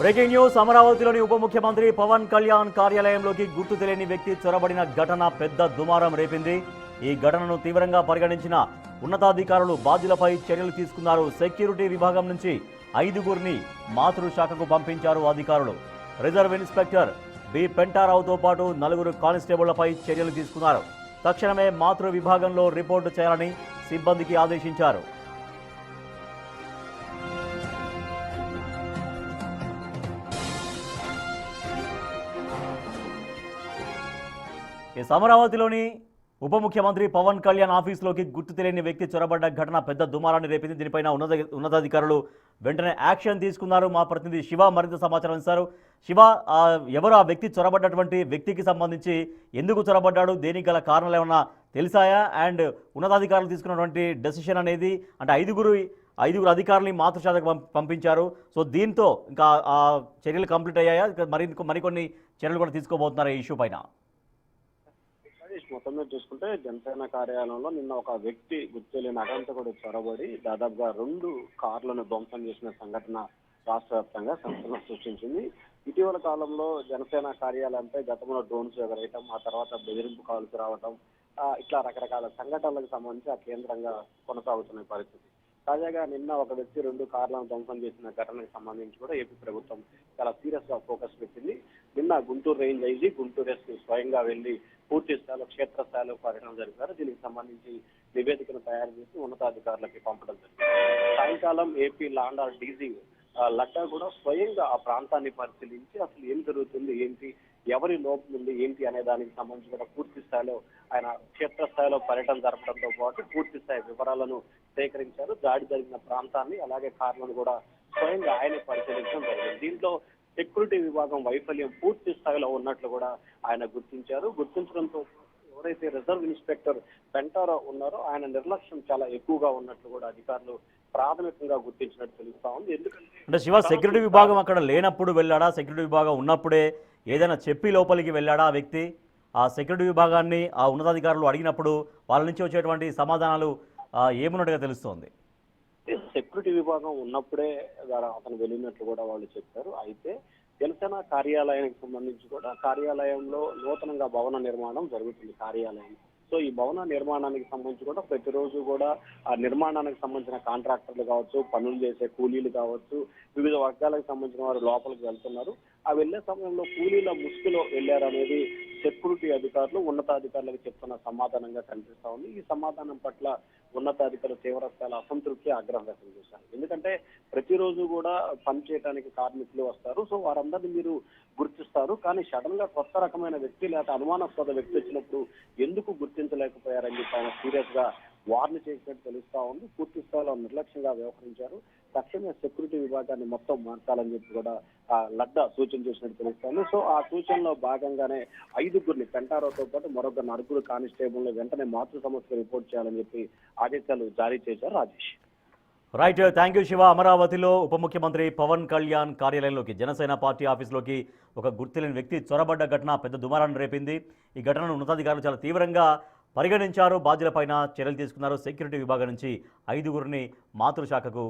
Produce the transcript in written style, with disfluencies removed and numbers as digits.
Breaking news. అమరావతిలోని ఉప ముఖ్యమంత్రి పవన్ కళ్యాణ్ కార్యాలయంలోకి గుర్తు తెలియని వ్యక్తి చొరబడిన ఘటన పెద్ద దుమారం రేపింది. ఈ ఘటనను తీవ్రంగా పరిగణించిన ఉన్నతాధికారులు బాధ్యులపై చర్యలు తీసుకున్నారు. సెక్యూరిటీ విభాగం నుంచి 5గురిని మాతృశాఖకు పంపించారు అధికారులు. రిజర్వ్ ఇన్స్పెక్టర్ బి పెంటారావుతో పాటు 4 కానిస్టేబుళ్లపై చర్యలు తీసుకున్నారు. తక్షణమే మాతృ విభాగంలో రిపోర్టు చేయాలని సిబ్బందికి ఆదేశించారు. అమరావతిలోని ఉప ముఖ్యమంత్రి పవన్ కళ్యాణ్ ఆఫీసులోకి గుర్తు తెలియని వ్యక్తి చొరబడ్డ ఘటన పెద్ద దుమారాన్ని రేపింది. దీనిపైన ఉన్నతాధికారులు వెంటనే యాక్షన్ తీసుకున్నారు. మా ప్రతినిధి శివ మరింత సమాచారం ఇస్తారు. శివ, ఎవరు ఆ వ్యక్తి చొరబడ్డటువంటి వ్యక్తికి సంబంధించి ఎందుకు చొరబడ్డాడు, దేనికి గల కారణాలు ఏమన్నా తెలిసాయా? అండ్ ఉన్నతాధికారులు తీసుకున్నటువంటి డెసిషన్ అనేది అంటే ఐదుగురు అధికారులని మాతృశాఖకు పంపించారు. సో దీంతో ఇంకా ఆ చర్యలు కంప్లీట్ అయ్యాయా? మరికొన్ని చర్యలు కూడా తీసుకోబోతున్నారు ఈ ఇష్యూ పైన. మొత్తం మీద చూసుకుంటే జనసేన కార్యాలయంలో నిన్న ఒక వ్యక్తి గుర్తులేని అగంతకుడు చొరబడి దాదాపుగా 2 కార్లను ధ్వంసం చేసిన సంఘటన రాష్ట్ర వ్యాప్తంగా సంచలనం సృష్టించింది. ఇటీవల కాలంలో జనసేన కార్యాలయంపై గతంలో డ్రోన్స్ ఎగరేయటం, ఆ తర్వాత బెదిరింపు కాల్స్ రావటం, ఇట్లా రకరకాల సంఘటనలకు సంబంధించి ఆ కేంద్రంగా కొనసాగుతున్న పరిస్థితి. తాజాగా నిన్న ఒక వ్యక్తి 2 కార్లను ధ్వంసం చేసిన ఘటనకు సంబంధించి కూడా ఏపీ ప్రభుత్వం చాలా సీరియస్ గా ఫోకస్ పెట్టింది. నిన్న Guntur range IG, Guntur SP స్వయంగా వెళ్లి పూర్తి స్థాయిలో క్షేత్రస్థాయిలో పర్యటన జరిపారు. దీనికి సంబంధించి నివేదికను తయారు చేసి ఉన్నతాధికారులకి పంపడం జరిగింది. సాయంకాలం ఏపీ లాండ్ ఆర్డర్ డీజీ లడ్డా కూడా స్వయంగా ఆ ప్రాంతాన్ని పరిశీలించి అసలు ఏం జరుగుతుంది, ఏంటి, ఎవరి లోపం ఉంది, ఏంటి అనే దానికి సంబంధించి కూడా పూర్తి స్థాయిలో ఆయన క్షేత్రస్థాయిలో పర్యటన జరపడంతో పాటు పూర్తి స్థాయి వివరాలను సేకరించారు. దాడి జరిగిన ప్రాంతాన్ని అలాగే కార్లను కూడా స్వయంగా ఆయన పరిశీలించడం జరిగింది. దీంట్లో సెక్యూరిటీ విభాగం వైఫల్యం పూర్తి స్థాయిలో ఉన్నట్లు కూడా ఆయన గుర్తించారు. గుర్తించడంతో ఎవరైతే రిజర్వ్ ఇన్స్పెక్టర్ పెంటారావు ఉన్నారో ఆయన నిర్లక్ష్యం చాలా ఎక్కువగా ఉన్నట్లు కూడా అధికారులు ప్రాథమికంగా గుర్తించినట్టు తెలుస్తా ఉంది. ఎందుకంటే శివ, సెక్యూరిటీ విభాగం అక్కడ లేనప్పుడు వెళ్ళాడా? సెక్యూరిటీ విభాగం ఉన్నప్పుడే ఏదైనా చెప్పి లోపలికి వెళ్ళాడా ఆ వ్యక్తి? ఆ సెక్యూరిటీ విభాగాన్ని ఆ ఉన్నతాధికారులు అడిగినప్పుడు వాళ్ళ నుంచి వచ్చేటువంటి సమాధానాలు ఏమున్నట్టుగా తెలుస్తోంది? సెక్యూరిటీ విభాగం ఉన్నప్పుడే అతను వెళ్ళినట్లు కూడా వాళ్ళు చెప్పారు. అయితే జనసేన కార్యాలయానికి సంబంధించి కూడా కార్యాలయంలో నూతనంగా భవన నిర్మాణం జరుగుతుంది కార్యాలయం. సో ఈ భవన నిర్మాణానికి సంబంధించి కూడా ప్రతిరోజు కూడా ఆ నిర్మాణానికి సంబంధించిన కాంట్రాక్టర్లు కావచ్చు, పనులు చేసే కూలీలు కావచ్చు, వివిధ వర్గాలకు సంబంధించిన వారు లోపలికి వెళ్తున్నారు. ఆ వెళ్లే సమయంలో కూలీల ముసుగులో వెళ్లారనేది సెక్యూరిటీ అధికారులు ఉన్నతాధికారులకు చెప్తున్న సమాధానంగా కనిపిస్తా ఉంది. ఈ సమాధానం పట్ల ఉన్నతాధికారులు తీవ్ర స్థాయిలో అసంతృప్తి, ఆగ్రహం వ్యక్తం చేశారు. ఎందుకంటే ప్రతిరోజు కూడా పనిచేయడానికి కార్మికులు వస్తారు. సో వారందరినీ మీరు గుర్తిస్తారు, కానీ సడన్ గా కొత్త రకమైన వ్యక్తి లేదా అనుమానాస్పద వ్యక్తి వచ్చినప్పుడు ఎందుకు గుర్తించలేకపోయారని చెప్పి ఆయన సీరియస్ గా వార్న్ చేసినట్టు తెలుస్తా ఉంది. పూర్తి స్థాయిలో నిర్లక్ష్యంగా వ్యవహరించారు. తక్షణమే సెక్యూరిటీ విభాగాన్ని మొత్తం మార్చాలని చెప్పి కూడా లడ్డా సూచన చేసినట్టు తెలుస్తోంది. సో ఆ సూచనలో భాగంగానే 5గురిని పెంటారావుతో పాటు మరొక 4 కానిస్టేబుల్ని వెంటనే మాతృ సమస్యకు రిపోర్ట్ చేయాలని చెప్పి ఆదేశాలు జారీ చేశారు. Rajesh. Right, thank you Shiva. అమరావతిలో ఉప ముఖ్యమంత్రి పవన్ కళ్యాణ్ కార్యాలయంలోకి జనసేన పార్టీ ఆఫీసులోకి ఒక గుర్తులేని వ్యక్తి చొరబడ్డ ఘటన పెద్ద దుమారాన్ని రేపింది. ఈ ఘటనను ఉన్నతాధికారులు చాలా తీవ్రంగా పరిగణించారు. బాధ్యులపైన చర్యలు తీసుకున్నారు. సెక్యూరిటీ విభాగం నుంచి 5గురిని మాతృశాఖకు